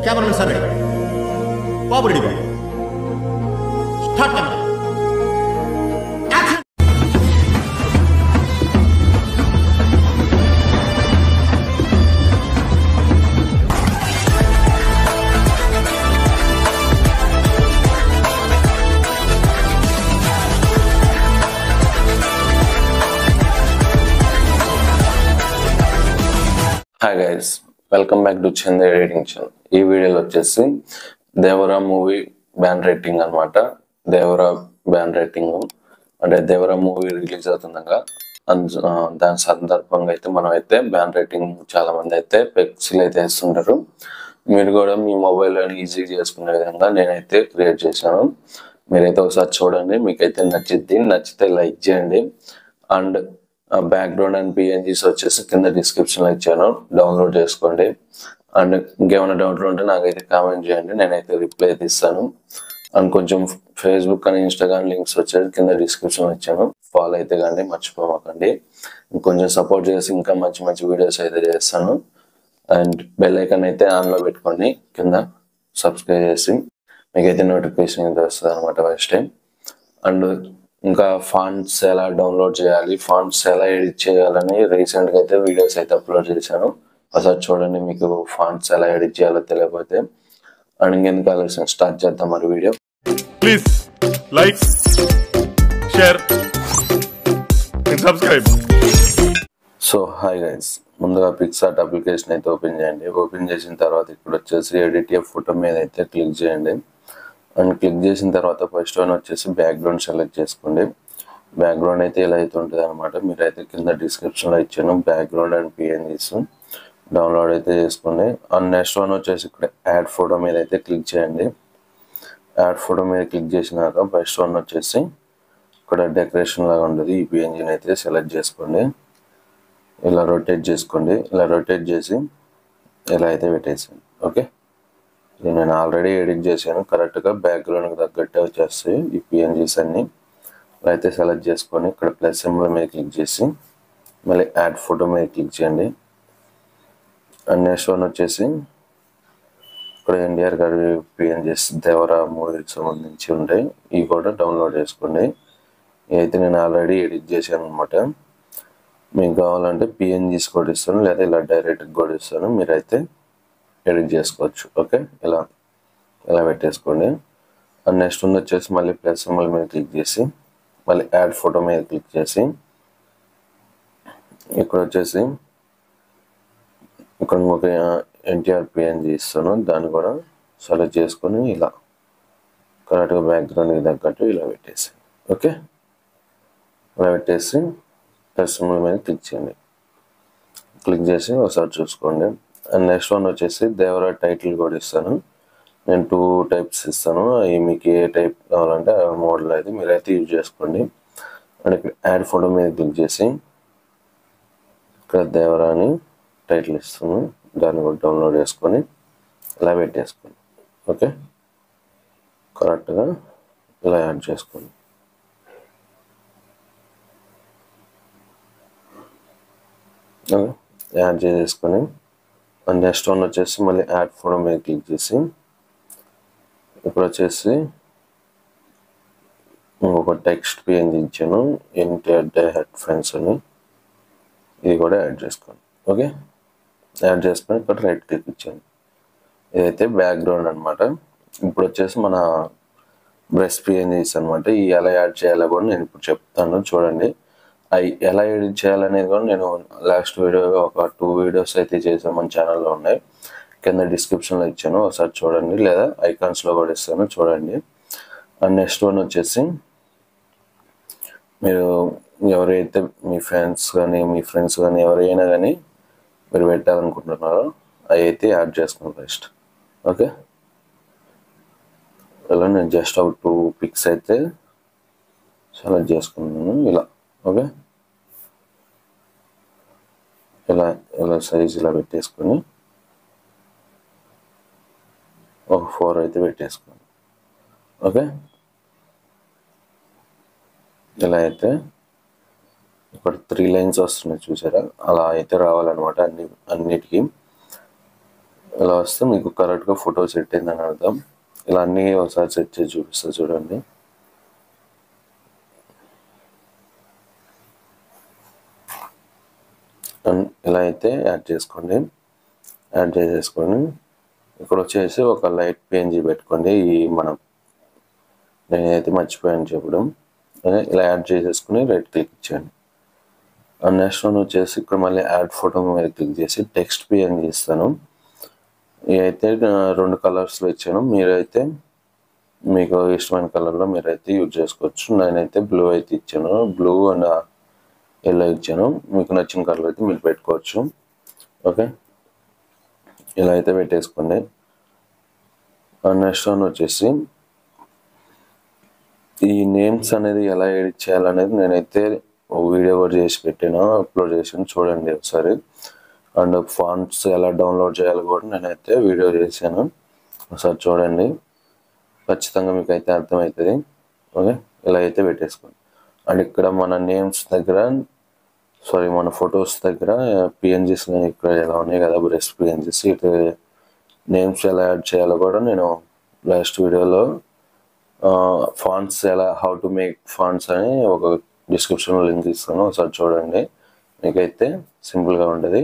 Cameraman sir ready Babu ready Babu start camera Hi guys, welcome back to Chandra Editing channel. ఈ వీడియోలో వచ్చేసి Devara movie ban rating అన్నమాట. Devara ban rating అంటే Devara movie release అవుతుండగా దాని సందర్భంగా అయితే మనం అయితే బ్యాన్ రేటింగ్ చాలా మంది అయితే పెక్స్లు అయితే వేస్తుంటారు. మీరు కూడా మీ మొబైల్లో ఈజీ చేసుకునే విధంగా నేనైతే క్రియేట్ చేశాను. మీరైతే ఒకసారి చూడండి, మీకైతే నచ్చితే లైక్ చేయండి. అండ్ బ్యాక్గ్రౌండ్ అండ్ పిఎన్జీస్ వచ్చేసి కింద డిస్క్రిప్షన్లో ఇచ్చాను, డౌన్లోడ్ చేసుకోండి. అండ్ ఇంకేమైనా డౌట్లు ఉంటే నాకైతే కామెంట్ చేయండి, నేనైతే రిప్లై అయితే ఇస్తాను. అండ్ కొంచెం ఫేస్బుక్ అండ్ ఇన్స్టాగ్రామ్ లింక్స్ వచ్చేసి కింద డిస్క్రిప్షన్లో ఇచ్చాను, ఫాలో అయితే కానీ మర్చిపోమాకండి. కొంచెం సపోర్ట్ చేసి ఇంకా మంచి మంచి వీడియోస్ అయితే చేస్తాను. అండ్ బెల్ ఐకాన్ అయితే ఆన్లో పెట్టుకోండి, కింద సబ్స్క్రైబ్ చేసి మీకైతే నోటిఫికేషన్ అయితే వస్తుంది అనమాట ఫస్ట్ టైం. అండ్ ఇంకా ఫాంట్స్ ఎలా డౌన్లోడ్ చేయాలి, ఫాంట్స్ ఎలా ఎడిట్ చేయాలని రీసెంట్గా అయితే వీడియోస్ అయితే అప్లోడ్ చేశాను, ఒకసారి చూడండి. మీకు ఫాంట్స్ ఎలా ఎడిట్ చేయాలో తెలియకపోతే. అండ్ ఇంకెందుకు ఆలోచన స్టార్ట్ చేద్దాం మరి video. Please like, share and subscribe. So hi guys, ముందుగా పిక్సార్ట్ అప్లికేషన్ అయితే ఓపెన్ చేయండి. ఓపెన్ చేసిన తర్వాత ఇక్కడ వచ్చేసి ఎడిట్ ఏ ఫోటో మీద అయితే క్లిక్ చేయండి. అండ్ క్లిక్ చేసిన తర్వాత ఫస్ట్ వన్ వచ్చేసి బ్యాక్గ్రౌండ్ సెలెక్ట్ చేసుకోండి. బ్యాక్గ్రౌండ్ అయితే ఇలా అయితే ఉంటుంది అనమాట. మీరైతే కింద డిస్క్రిప్షన్లో ఇచ్చాను బ్యాక్గ్రౌండ్ అండ్ పిఎన్జీస్, డౌన్లోడ్ అయితే చేసుకోండి. అండ్ నెక్స్ట్ వన్ వచ్చేసి ఇక్కడ యాడ్ ఫోటో మీద అయితే క్లిక్ చేయండి. యాడ్ ఫోటో మీద క్లిక్ చేసినాక ఫస్ట్ వన్ వచ్చేసి ఇక్కడ డెకరేషన్ లాగా ఉంటుంది, ఈ పిఎన్జీని అయితే సెలెక్ట్ చేసుకోండి. ఇలా రొటేట్ చేసుకోండి. ఇలా రొటేట్ చేసి ఇలా అయితే పెట్టేసాను. ఓకే, ఇది నేను ఆల్రెడీ ఎడిట్ చేశాను, కరెక్ట్గా బ్యాక్గ్రౌండ్కి తగ్గట్టే వచ్చేస్తాయి ఈ పిఎన్జీస్ అన్నీ. అలా అయితే సెలెక్ట్ చేసుకొని ఇక్కడ ప్లస్ సింబల్ మీద క్లిక్ చేసి మళ్ళీ యాడ్ ఫోటో మీద క్లిక్ చేయండి. అండ్ నెక్స్ట్ వన్ వచ్చేసి ఇక్కడ ఎన్టీఆర్ గారి పిఎన్జీస్ దేవరా మూవీకి సంబంధించి ఉంటాయి, ఇవి కూడా డౌన్లోడ్ చేసుకోండి. ఇవైతే నేను ఆల్రెడీ ఎడిట్ చేశాను అనమాట. మీకు కావాలంటే పిఎన్జీస్ కూడా ఇస్తాను, లేదా ఇలా డైరెక్ట్గా కూడా ఇస్తాను, మీరైతే ఎడిట్ చేసుకోవచ్చు. ఓకే, ఇలా పెట్టేసుకోండి. అండ్ నెక్స్ట్ ఉంది వచ్చేసి మళ్ళీ ప్లస్ సింబల్ మీద క్లిక్ చేసి మళ్ళీ యాడ్ ఫోటో మీద క్లిక్ చేసి ఇక్కడ వచ్చేసి ఇక్కడ ఒక ఎన్టీఆర్ పిఎన్జీ ఇస్తాను, దాన్ని కూడా సెలెక్ట్ చేసుకొని ఇలా కరెక్ట్గా బ్యాక్గ్రౌండ్కి తగ్గట్టు ఇలా పెట్టేసి ఓకే, ఇలా పెట్టేసి ప్లస్ సింబల్ మీద క్లిక్ చేయండి. క్లిక్ చేసి ఒకసారి చూసుకోండి. అండ్ నెక్స్ట్ వన్ వచ్చేసి దేవరా టైటిల్ కూడా ఇస్తాను, నేను 2 టైప్స్ ఇస్తాను, అవి మీకు ఏ టైప్ కావాలంటే ఆ మోడల్ అయితే మీరైతే యూజ్ చేసుకోండి. అండ్ ఇక్కడ యాడ్ ఫోటో మీద క్లిక్ చేసి ఇక్కడ దేవరా అని టైటిల్ ఇస్తాను, దాన్ని కూడా డౌన్లోడ్ చేసుకొని ఇలా పెట్టేసుకోండి. ఓకే, కరెక్ట్గా ఇలా యాడ్ చేసుకోండి. యాడ్ చేసేసుకొని అండ్ నెక్స్ట్ వన్ వచ్చేసి మళ్ళీ యాడ్ ఫోటో మీద క్లిక్ చేసి ఇప్పుడు వచ్చేసి ఇంకొక టెక్స్ట్ పిఎన్జీ ఇచ్చాను, ఎన్టీఆర్ డే హెడ్ ఫ్రెండ్స్ అని, ఇది కూడా యాడ్ చేసుకోండి. ఓకే, యాడ్ చేసుకొని ఇక్కడ రైట్ క్లిక్ ఇచ్చాను. ఇదైతే బ్యాక్గ్రౌండ్ అనమాట. ఇప్పుడు వచ్చేసి మన బ్రష్ పిఎన్జీస్ అనమాట, ఈ ఎలా యాడ్ చేయాలో కూడా నేను ఇప్పుడు చెప్తాను, చూడండి. అవి ఎలా ఎడిట్ చేయాలనేది కూడా నేను లాస్ట్ వీడియోగా ఒక 2 వీడియోస్ అయితే చేసాను, మన ఛానల్లో ఉన్నాయి, కింద డిస్క్రిప్షన్లో ఇచ్చాను, ఒకసారి చూడండి, లేదా ఐకాన్స్లో కూడా ఇస్తాను చూడండి. అండ్ నెక్స్ట్ వన్ వచ్చేసి మీరు ఎవరైతే మీ ఫ్యాన్స్ కానీ మీ ఫ్రెండ్స్ కానీ ఎవరైనా కానీ మీరు పెట్టాలనుకుంటున్నారో అవి అయితే యాడ్ చేసుకోండి ఫస్ట్. ఓకే, ఇలా నేను జస్ట్ ఒక 2 పిక్స్ అయితే సెలెక్ట్ చేసుకున్నాను ఇలా. ఓకే, ఇలా సైజ్ ఇలా పెట్టేసుకొని ఒక 4 అయితే పెట్టేసుకోండి. ఓకే, ఇలా అయితే ఇక్కడ 3 లైన్స్ వస్తున్నాయి చూసారా, అలా అయితే రావాలన్నమాట అన్నిటికీ. ఇలా వస్తే మీకు కరెక్ట్గా ఫోటో సెట్ అయిందని అర్థం. ఇలా అన్నీ ఒకసారి సెట్ చేసి చూపిస్తా చూడండి. ఇలా అయితే యాడ్ చేసుకోండి. యాడ్ చేసేసుకొని ఇక్కడ వచ్చేసి ఒక లైట్ PNG పెట్టుకోండి. నేనైతే మర్చిపోయాను చెప్పడం. ఇలా యాడ్ చేసేసుకుని రైట్ క్లిక్ ఇచ్చేయండి. నెక్స్ట్ వన్ వచ్చేసి ఇక్కడ మళ్ళీ యాడ్ ఫోటో మీద క్లిక్ చేసి టెక్స్ట్ PNG ఇస్తాను. ఇదైతే 2 కలర్స్లో ఇచ్చాను. మీరైతే మీకు ఇష్టమైన కలర్లో మీరైతే యూజ్ చేసుకోవచ్చు. నేనైతే బ్లూ అయితే ఇచ్చాను. బ్లూ అండ్ ఎల్లో ఇచ్చాను. మీకు నచ్చిన కలర్ అయితే మీరు పెట్టుకోవచ్చు. ఓకే, ఇలా అయితే పెట్టేసుకోండి. నెక్స్ట్ వన్ వచ్చేసి ఈ నేమ్స్ అనేది ఎలా ఎడిట్ చేయాలనేది నేనైతే ఒక వీడియో కూడా చేసి పెట్టాను, అప్లోడ్ చేసాను, చూడండి ఒకసారి. అండ్ ఫాంట్స్ ఎలా డౌన్లోడ్ చేయాలో కూడా నేనైతే వీడియో చేశాను, ఒకసారి చూడండి. ఖచ్చితంగా మీకు అయితే అర్థమవుతుంది. ఓకే, ఇలా అయితే పెట్టేసుకోండి. అండ్ ఇక్కడ మన నేమ్స్ దగ్గర మన ఫొటోస్ దగ్గర PNGs ఇక్కడ ఎలా ఉన్నాయి కదా, బ్రెస్ట్ PNGs, ఇటు నేమ్స్ ఎలా యాడ్ చేయాలో కూడా నేను లాస్ట్ వీడియోలో fonts how to make fonts అని ఒక డిస్క్రిప్షన్లో లింక్ ఇస్తాను, ఒకసారి చూడండి. మీకైతే సింపుల్గా ఉంటుంది.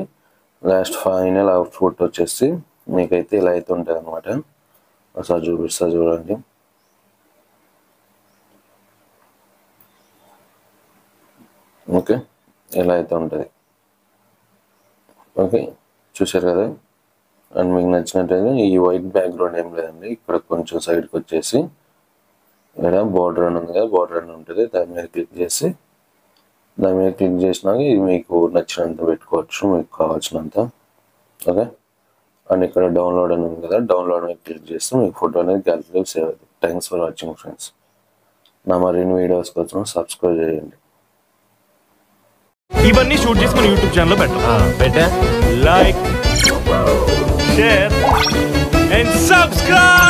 లాస్ట్ ఫైనల్ అవుట్పుట్ వచ్చేసి మీకైతే ఇలా అయితే ఉంటుంది అనమాట. ఒకసారి చూపిస్తా చూడండి. ఓకే, ఇలా అయితే ఉంటుంది. ఓకే, చూసారు కదా. అండ్ మీకు నచ్చినట్టయితే ఈ వైట్ బ్యాక్గ్రౌండ్ ఏం లేదండి, ఇక్కడ కొంచెం సైడ్కి వచ్చేసి ఇక్కడ బోర్డర్ అని ఉంది కదా, బోర్డర్ అని ఉంటుంది. దాని మీద క్లిక్ చేసినాక ఇది మీకు నచ్చినంత పెట్టుకోవచ్చు, మీకు కావాల్సినంత. ఓకే, అండ్ ఇక్కడ డౌన్లోడ్ అని ఉంది కదా, డౌన్లోడ్ మీద క్లిక్ చేస్తే మీకు ఫోటో అనేది గ్యాలరీలో సేవ్ అవుతుంది. Thanks for watching friends. నా మరిన్ని వీడియోస్ కోసం సబ్స్క్రైబ్ చేయండి. ఇవన్నీ షూట్ చేసి మన యూట్యూబ్ ఛానల్లో పెట్టా. Like, share and subscribe.